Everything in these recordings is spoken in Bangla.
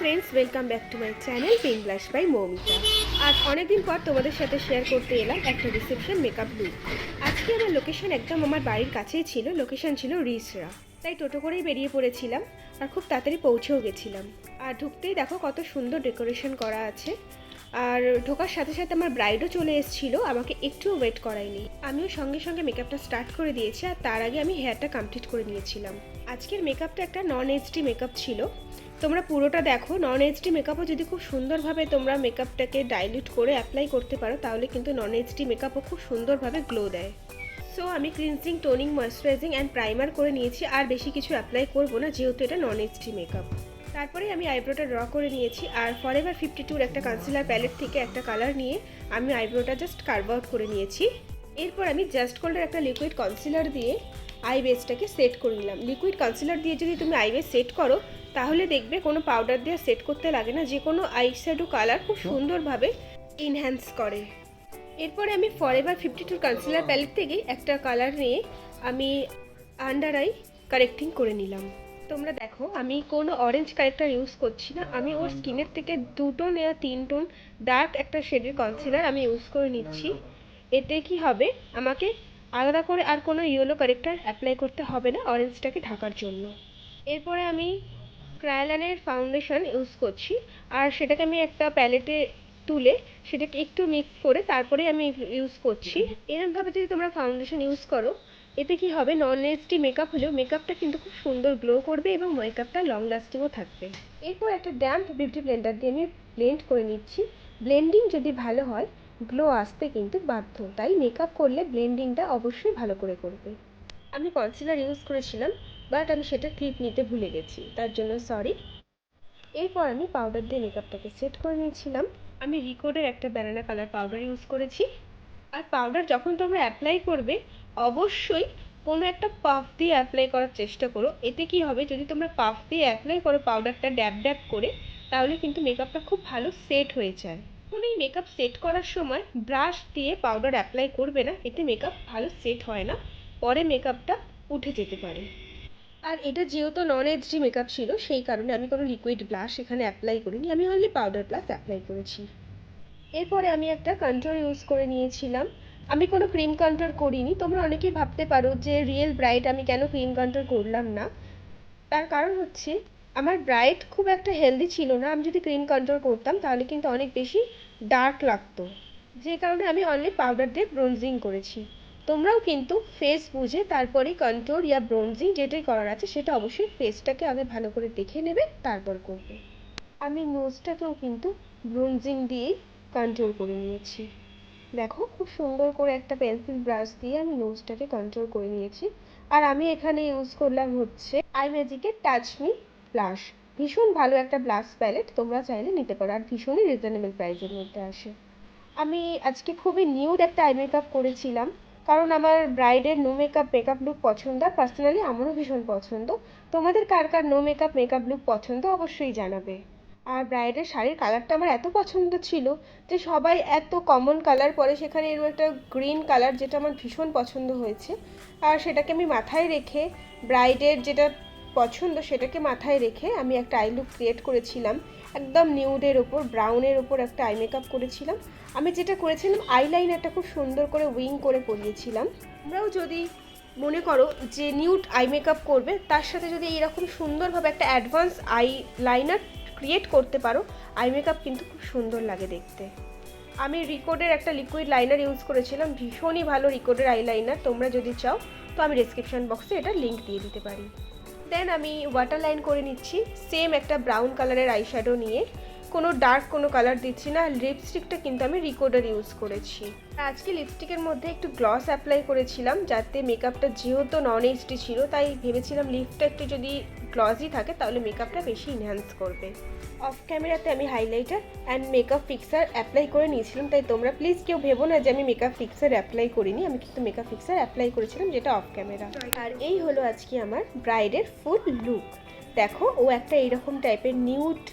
Friends, welcome back to my channel pink blush by Moumita. আজ অনেকদিন পর তোমাদের সাথে শেয়ার করতে এলাম একটা রিসেপশন মেকআপ লুক। আজকে আমার লোকেশন একদম আমার বাড়ির কাছেই ছিল, লোকেশন ছিল রিসরা, তাই টোটো করেই বেরিয়ে পড়েছিলাম আর খুব তাড়াতাড়ি পৌঁছেও গেছিলাম। আর ঢুকতেই দেখো কত সুন্দর ডেকোরেশন করা আছে। আর ঢোকার সাথে সাথে আমার ব্রাইডও চলে এসেছিল, আমাকে একটুও ওয়েট করায়নি। আমিও সঙ্গে সঙ্গে মেকআপটা স্টার্ট করে দিয়েছি আর তার আগে আমি হেয়ারটা কমপ্লিট করে নিয়েছিলাম। আজকের মেকআপটা একটা নন এইচডি মেকআপ ছিল, তোমরা পুরোটা দেখো। নন এইচডি মেকআপও যদি খুব সুন্দরভাবে তোমরা মেকআপটাকে ডাইলিউট করে অ্যাপ্লাই করতে পারো তাহলে কিন্তু নন এইচডি মেকআপও খুব সুন্দরভাবে গ্লো দেয়। সো আমি cleansing, toning, moisturising and primer করে নিয়েছি, আর বেশি কিছু অ্যাপ্লাই করবো না যেহেতু এটা নন এইচডি মেকআপ। তারপরে আমি আইব্রোটা ড্র করে নিয়েছি আর ফরএভার 52 একটা কনসিলার প্যালেট থেকে একটা কালার নিয়ে আমি আইব্রোটা জাস্ট কার্ভ আউট করে নিয়েছি। এরপর আমি জাস্ট গোল্ডের একটা লিকুইড কনসিলার দিয়ে আই বেসটাকে সেট করে নিলাম। লিকুইড কনসিলার দিয়ে যদি তুমি আই বেস সেট করো তাহলে দেখবে কোনো পাউডার দিয়ে সেট করতে লাগে না, যে কোনো আই শ্যাডো কালার খুব সুন্দরভাবে ইনহ্যান্স করে। এরপরে আমি ফরএভার 52 কনসিলার প্যালেট থেকে একটা কালার নিয়ে আমি আন্ডার আই কারেক্টিং করে নিলাম। তোমরা দেখো আমি কোনো অরেঞ্জ কারেক্টার ইউজ করছি না, আমি ওর স্কিনের থেকে 2 টোন या 3 টোন ডার্ক একটা শেডের কনসিলার আমি ইউজ করে নিচ্ছি। এতে কি হবে, আমাকে আলাদা করে আর কোনো ইয়েলো কারেক্টার অ্যাপ্লাই করতে হবে না অরেঞ্জটাকে ঢাকার জন্য। এরপরে আমি ক্রায়োলানের ফাউন্ডেশন ইউজ করছি আর সেটাকে আমি একটা প্যালেটে তুলে সেটাকে একটু মিক্স করে তারপরে আমি ইউজ করছি। এরকমভাবে যদি তোমরা ফাউন্ডেশন ইউজ করো এতে কি হবে, নন এইচডি মেকআপ হলেও মেকআপটা কিন্তু খুব সুন্দর গ্লো করবে এবং মেকআপটা লং লাস্টিংও থাকবে। এরপর একটা ড্যাম্প বিউটি ব্লেন্ডার দিয়ে আমি ব্লেন্ড করে নিচ্ছি। ব্লেন্ডিং যদি ভালো হয় গ্লো আসতে কিন্তু বাধ্য, তাই মেকআপ করলে ব্লেন্ডিংটা অবশ্যই ভালো করে করবে। আমি কনসিলার ইউজ করেছিলাম বাট আমি সেটা ক্লিপ নিতে ভুলে গেছি, তার জন্য সরি। এরপর আমি পাউডার দিয়ে মেকআপটাকে সেট করে নিয়েছিলাম। আমি রিকোডের একটা ব্যানানা কালার পাউডার ইউজ করেছি। আর পাউডার যখন তোমরা অ্যাপ্লাই করবে অবশ্যই কোনো একটা পাফ দিয়ে অ্যাপ্লাই করার চেষ্টা করো। এতে কি হবে, যদি তোমরা পাফ দিয়ে অ্যাপ্লাই করো পাউডারটা ড্যাব ড্যাব করে তাহলে কিন্তু মেকআপটা খুব ভালো সেট হয়ে যায়। এখন এই মেকআপ সেট করার সময় ব্রাশ দিয়ে পাউডার অ্যাপ্লাই করবে না, এতে মেকআপ ভালো সেট হয় না, পরে মেকআপটা উঠে যেতে পারে। আর এটা যেহেতু নন এইচডি মেকআপ ছিল সেই কারণে আমি কোনো লিকুইড ব্লাশ এখানে অ্যাপ্লাই করিনি, আমি অনলি পাউডার ব্লাশ অ্যাপ্লাই করেছি। এরপরে আমি একটা কন্ট্রোল ইউজ করে নিয়েছিলাম। আমি কোনো ক্রিম কন্ট্রোল করিনি। তোমরা অনেকেই ভাবতে পারো যে রিয়েল ব্রাইট আমি কেন ক্রিম কন্ট্রোল করলাম না, তার কারণ হচ্ছে আমার ব্রাইট খুব একটা হেলদি ছিল না। আমি যদি ক্রিম কন্ট্রোল করতাম তাহলে কিন্তু অনেক বেশি ডার্ক লাগতো, যে কারণে আমি অনলি পাউডার দিয়ে ব্রোনজিং করেছি। তোমরাও কিন্তু ফেস বুঝে তারপরে কন্ট্রোল ইয়া ব্রোনজিং যেটাই করার আছে সেটা অবশ্যই ফেসটাকে আগে ভালো করে দেখে নেবে তারপর করবে। আমি নোজটাকেও কিন্তু ব্রোনজিং দিয়েই কন্ট্রোল করে নিয়েছি। দেখো খুব সুন্দর করে একটা পেন্সিল ব্রাশ দিয়ে আমি নোজটাকে কন্ট্রোল করে নিয়েছি। আর আমি এখানে ইউজ করলাম হচ্ছে আই ম্যাজিকের টাচ মি ব্লাশ। ভীষণ ভালো একটা ব্লাশ প্যালেট, তোমরা চাইলে নিতে পারো আর ভীষণই রিজনেবল প্রাইসের মধ্যে আসে। আমি আজকে খুবই নিউড একটা আই মেকআপ করেছিলাম কারণ আমার ব্রাইডের নো মেকআপ মেকআপ লুক পছন্দ, আর পার্সোনালি আমারও ভীষণ পছন্দ। তোমাদের কার কার নো মেকআপ মেকআপ লুক পছন্দ অবশ্যই জানাবে। আর ব্রাইডের শাড়ির কালারটা আমার এত পছন্দ ছিল যে সবাই এত কমন কালার পরে সেখানে এরকম একটা গ্রিন কালার যেটা আমার ভীষণ পছন্দ হয়েছে। আর সেটাকে আমি মাথায় রেখে ব্রাইডের যেটা পছন্দ সেটাকে মাথায় রেখে আমি একটা আই লুক ক্রিয়েট করেছিলাম। একদম নিউডের ওপর ব্রাউনের ওপর একটা আই মেকআপ করেছিলাম। আমি যেটা করেছিলাম আইলাইনারটা খুব সুন্দর করে উইং করে পরিয়েছিলাম। তোমরাও যদি মনে করো যে নিউড আই মেকআপ করবে তার সাথে যদি এরকম সুন্দরভাবে একটা অ্যাডভান্স আই লাইনার ক্রিয়েট করতে পারো, আই মেকআপ কিন্তু খুব সুন্দর লাগে দেখতে। আমি রিকোডের একটা লিকুইড লাইনার ইউজ করেছিলাম, ভীষণই ভালো রিকোডের আই লাইনার। তোমরা যদি চাও তো আমি ডেসক্রিপশন বক্সে এটার লিঙ্ক দিয়ে দিতে পারি। দেন আমি ওয়াটার লাইন করে নিচ্ছি সেম একটা ব্রাউন কালারের আই শ্যাডো নিয়ে, কোনো ডার্ক কোনো কালার দিচ্ছি না। লিপস্টিকটা কিন্তু আমি রিকোডার ইউজ করেছি। আজকে লিপস্টিকের মধ্যে একটু গ্লস অ্যাপ্লাই করেছিলাম যাতে মেকআপটা যেহেতু নন এইচডি ছিল তাই ভেবেছিলাম লিপটা একটু যদি গ্লসি থাকে তাহলে মেকআপটা বেশি ইনহ্যান্স করবে। অফ ক্যামেরাতে আমি highlighter and makeup fixer apply করে নিয়েছিলাম, তাই তোমরা প্লিজ কেউ ভেবো না যে আমি মেকআপ ফিক্সার অ্যাপ্লাই করিনি, আমি কিন্তু মেকআপ ফিক্সার অ্যাপ্লাই করেছিলাম যেটা অফ ক্যামেরা। আর এই হলো আজকে আমার ব্রাইডের ফুল লুক। দেখো ও একটা এইরকম টাইপের নিউড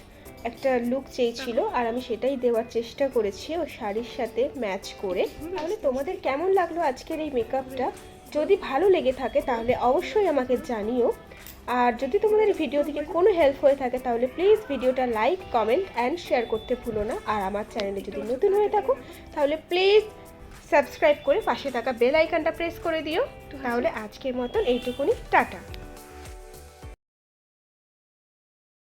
একটা লুক চেয়েছিল আর আমি সেটাই দেওয়ার চেষ্টা করেছি ও শাড়ির সাথে ম্যাচ করে। তাহলে তোমাদের কেমন লাগলো আজকের এই মেকআপটা যদি ভালো লেগে থাকে তাহলে অবশ্যই আমাকে জানিও। আর যদি তোমাদের ভিডিও থেকে কোনো হেল্প হয়ে থাকে তাহলে প্লিজ ভিডিওটা লাইক, কমেন্ট অ্যান্ড শেয়ার করতে ভুলো না। আর আমার চ্যানেলে যদি নতুন হয়ে থাকো তাহলে প্লিজ সাবস্ক্রাইব করে পাশে থাকা বেল আইকনটা প্রেস করে দিও। তাহলে আজকের মতন এইটুকুনি, টাটা।